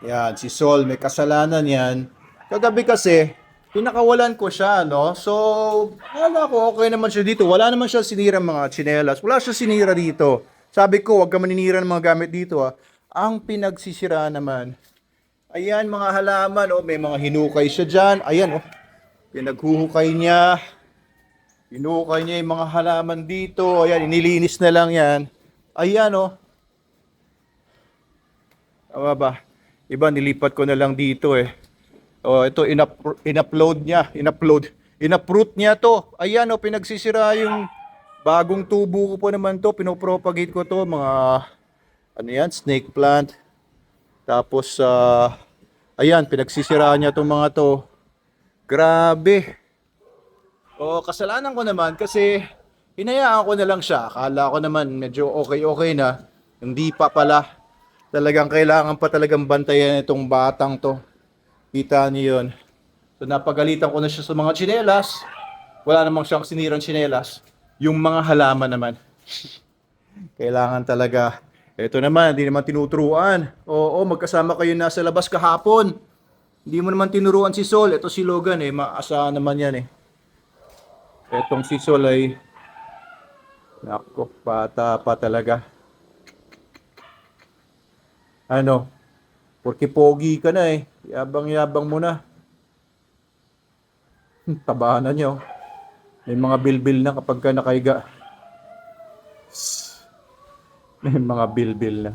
Yan, si Sol, may kasalanan yan. Kagabi kasi, pinakawalan ko siya, no? So, akala ko okay naman siya dito. Wala naman siya sinira mga tsinelas. Wala siya sinira dito. Sabi ko, huwag ka maninira ng mga gamit dito, ah. Ang pinagsisira naman, ayan, mga halaman, oh, may mga hinukay siya dyan. Ayan, oh, pinaghuhukay niya. Hinukay niya yung mga halaman dito. Ayan, inilinis na lang yan. Ayan, oh. Tama ba? Iba, nilipat ko na lang dito eh. Oh, ito in-upload niya, in-uproot niya to. Ayan oh, pinagsisira yung bagong tubo ko po naman to, pinopropagate ko to, mga ano yan, snake plant. Tapos ayan, pinagsisira niya tong mga to. Grabe. Oh, kasalanan ko naman kasi hinayaan ko na lang siya. Akala ko naman medyo okay-okay na. Hindi pa pala. Talagang kailangan pa talagang bantayan itong batang to. Kita niyo yun. So napagalitan ko na siya sa mga tsinelas. Wala namang siyang sinirang tsinelas. Yung mga halaman naman. Kailangan talaga. Ito naman, hindi naman tinuturuan. Oo, magkasama kayo nasa labas kahapon. Hindi mo naman tinuruan si Sol. Ito si Logan eh. Maasahan naman yan eh. Etong si Sol ay... Nako, bata pa talaga. Ano? Porque pogi ka na eh. Yabang-yabang mo na. Tabahan na niyo. May mga bilbil na kapag ka nakahiga. May mga bilbil na.